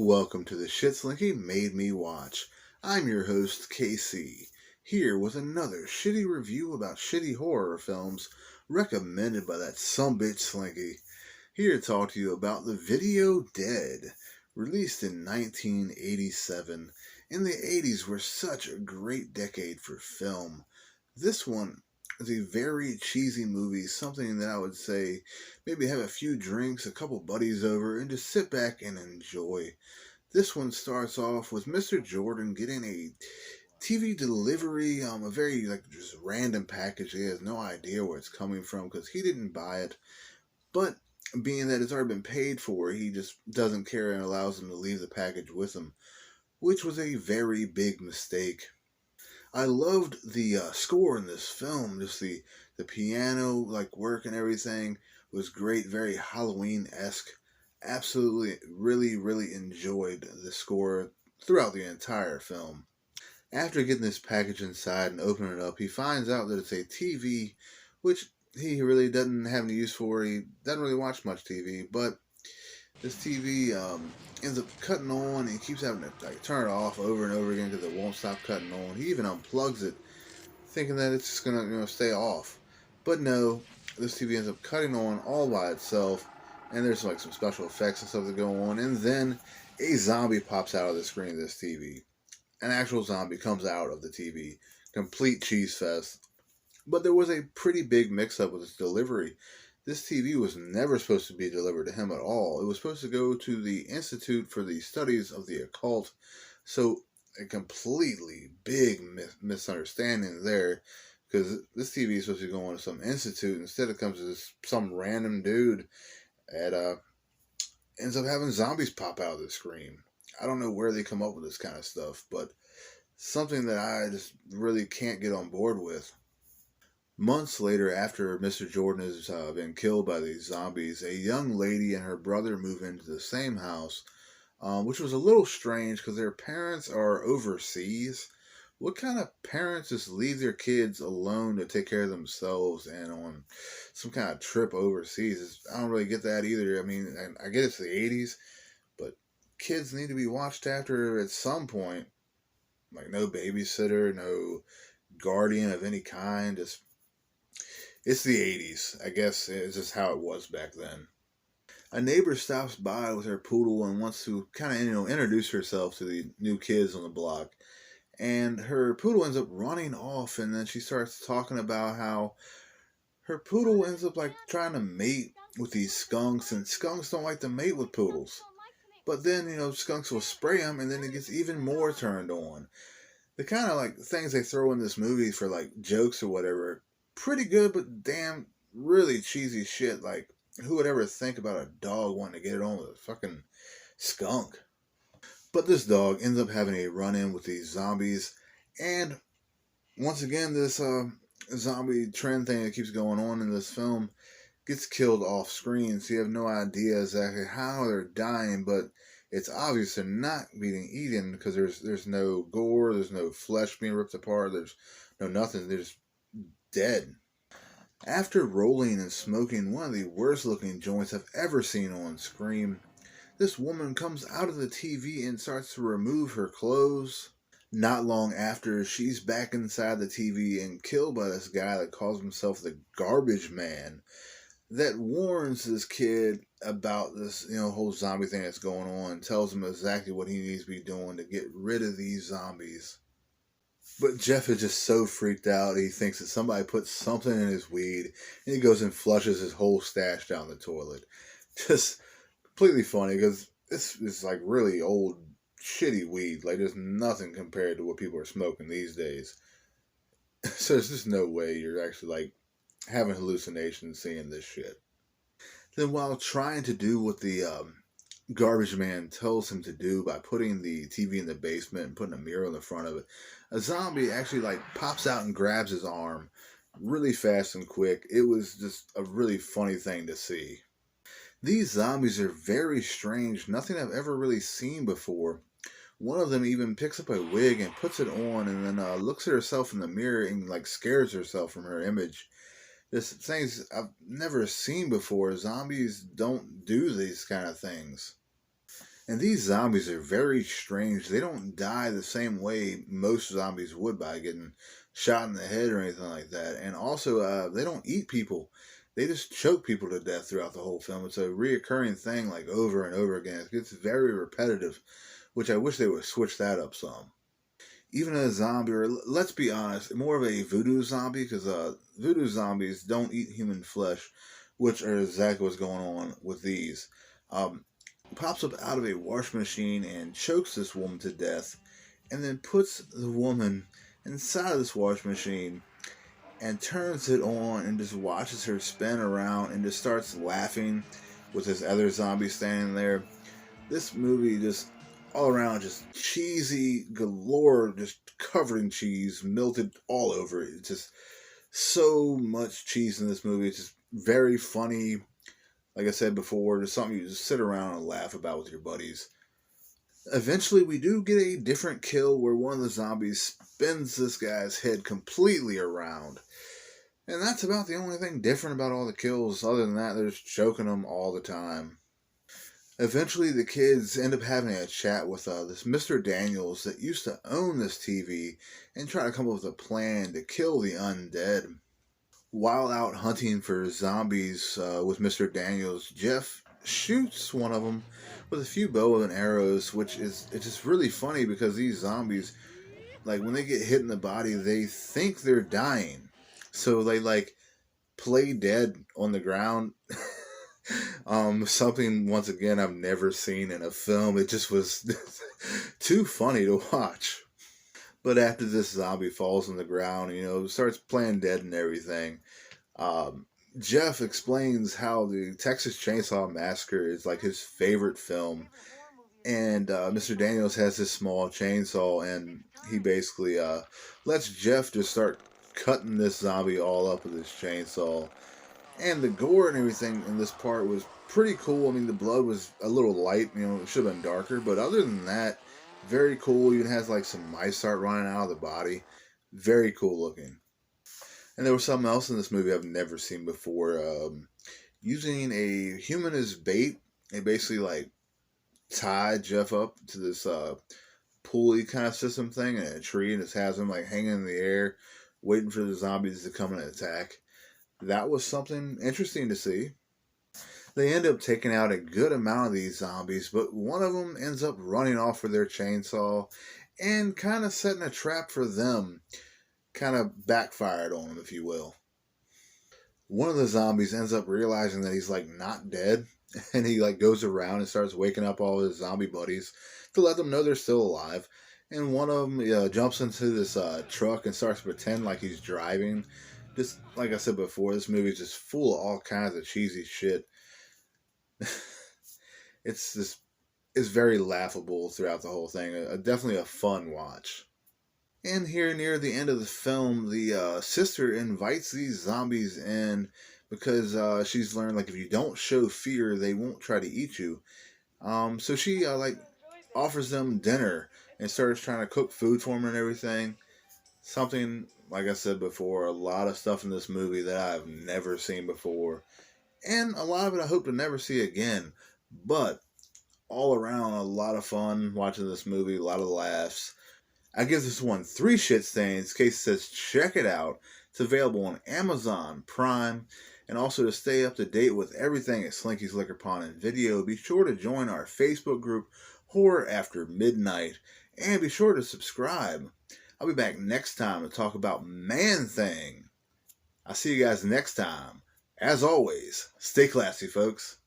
Welcome to the shit Slinky made me watch. I'm your host, KC, here with another shitty review about shitty horror films recommended by that sumbitch Slinky. Here to talk to you about The Video Dead, released in 1987. And the 80s were such a great decade for film. This one is a very cheesy movie, something that I would say maybe have a few drinks, a couple buddies over, and just sit back and enjoy. This one starts off with Mr. Jordan getting a TV delivery, a very just random package. He has no idea where it's coming from because he didn't buy it. But being that it's already been paid for, he just doesn't care and allows him to leave the package with him, which was a very big mistake. I loved the score in this film. Just the piano work and everything was great, very Halloween-esque. Absolutely, really enjoyed the score throughout the entire film. After getting this package inside and opening it up, he finds out that it's a TV, which he really doesn't have any use for. He doesn't really watch much TV, but this TV ends up cutting on, and he keeps having to turn it off over and over again because it won't stop cutting on. He even unplugs it, thinking that it's just gonna stay off. But no, this TV ends up cutting on all by itself, and there's some special effects and stuff that go on, and then a zombie pops out of the screen of this TV. An actual zombie comes out of the TV. Complete cheese fest. But there was a pretty big mix-up with its delivery. This TV was never supposed to be delivered to him at all. It was supposed to go to the Institute for the Studies of the Occult. So a completely big misunderstanding there, because this TV is supposed to be going to some institute. Instead, it comes to some random dude and ends up having zombies pop out of the screen. I don't know where they come up with this kind of stuff, but something that I just really can't get on board with. Months later, after Mr. Jordan has been killed by these zombies, a young lady and her brother move into the same house, which was a little strange because their parents are overseas. What kind of parents just leave their kids alone to take care of themselves and on some kind of trip overseas? I don't really get that either. I mean, I get it's the 80s, but kids need to be watched after at some point. Like, no babysitter, no guardian of any kind. It's the 80s. I guess it's just how it was back then. A neighbor stops by with her poodle and wants to kind of, introduce herself to the new kids on the block. And her poodle ends up running off, and then she starts talking about how her poodle ends up trying to mate with these skunks, and skunks don't like to mate with poodles. But then, skunks will spray them, and then it gets even more turned on. The kind of things they throw in this movie for jokes or whatever, pretty good, but damn, really cheesy shit. Who would ever think about a dog wanting to get it on with a fucking skunk? But this dog ends up having a run-in with these zombies, and once again, this zombie trend thing that keeps going on in this film gets killed off screen, so you have no idea exactly how they're dying, but it's obvious they're not being eaten because there's no gore, there's no flesh being ripped apart, there's no nothing, they're just dead. After rolling and smoking one of the worst looking joints I've ever seen on screen, this woman comes out of the TV and starts to remove her clothes. Not long after, she's back inside the TV and killed by this guy that calls himself the Garbage Man, that warns this kid about this, whole zombie thing that's going on, tells him exactly what he needs to be doing to get rid of these zombies. But Jeff is just so freaked out, he thinks that somebody put something in his weed, and he goes and flushes his whole stash down the toilet. Just completely funny, because this is really old, shitty weed. There's nothing compared to what people are smoking these days. So there's just no way you're actually having hallucinations seeing this shit. Then while trying to do what the Garbage Man tells him to do by putting the TV in the basement and putting a mirror in the front of it, a zombie actually pops out and grabs his arm really fast and quick. It was just a really funny thing to see. These zombies are very strange, nothing I've ever really seen before. One of them even picks up a wig and puts it on, and then looks at herself in the mirror and scares herself from her image. This things I've never seen before. Zombies don't do these kind of things. And these zombies are very strange. They don't die the same way most zombies would by getting shot in the head or anything like that. And also, they don't eat people. They just choke people to death throughout the whole film. It's a reoccurring thing, like over and over again. It gets very repetitive, which I wish they would switch that up some. Even a zombie, or let's be honest, more of a voodoo zombie, because voodoo zombies don't eat human flesh, which are exactly what's going on with these. Um, Pops up out of a wash machine and chokes this woman to death, and then puts the woman inside of this wash machine and turns it on and just watches her spin around and just starts laughing with this other zombie standing there. This movie just all around just cheesy galore, just covered in cheese, melted all over it. It's just so much cheese in this movie. It's just very funny. Like I said before, just something you just sit around and laugh about with your buddies. Eventually, we do get a different kill where one of the zombies spins this guy's head completely around. And that's about the only thing different about all the kills. Other than that, they're just choking them all the time. Eventually, the kids end up having a chat with this Mr. Daniels that used to own this TV and try to come up with a plan to kill the undead. While out hunting for zombies with Mr. Daniels, Jeff shoots one of them with a few bow and arrows, which is it's just really funny because these zombies, like when they get hit in the body, they think they're dying, so they like play dead on the ground. Something once again I've never seen in a film. It just was too funny to watch. But after this zombie falls on the ground, starts playing dead and everything, um, Jeff explains how the Texas Chainsaw Massacre is like his favorite film. And Mr. Daniels has this small chainsaw, and he basically lets Jeff just start cutting this zombie all up with his chainsaw. And the gore and everything in this part was pretty cool. I mean, the blood was a little light, it should have been darker. But other than that, very cool. Even has like some mice start running out of the body. Very cool looking. And there was something else in this movie I've never seen before. Using a human as bait, they basically like tied Jeff up to this pulley kind of system thing in a tree, and just has him like hanging in the air, waiting for the zombies to come and attack. That was something interesting to see. They end up taking out a good amount of these zombies, but one of them ends up running off with their chainsaw and kind of setting a trap for them. Kind of backfired on them, if you will. One of the zombies ends up realizing that he's like not dead, and he like goes around and starts waking up all his zombie buddies to let them know they're still alive. And one of them jumps into this truck and starts to pretend like he's driving. Just like I said before, this movie is just full of all kinds of cheesy shit. It's very laughable throughout the whole thing. Definitely a fun watch. And here near the end of the film, the sister invites these zombies in because she's learned like if you don't show fear, they won't try to eat you. So she like offers them dinner and starts trying to cook food for them and everything. Something, like I said before, a lot of stuff in this movie that I've never seen before. And a lot of it I hope to never see again. But all around, a lot of fun watching this movie, a lot of laughs. I give this one 3 shit stains. Case says check it out. It's available on Amazon Prime. And also to stay up to date with everything at Slinky's Liquor Pond and Video, be sure to join our Facebook group, Horror After Midnight. And be sure to subscribe. I'll be back next time to talk about Man-Thing. I'll see you guys next time. As always, stay classy, folks.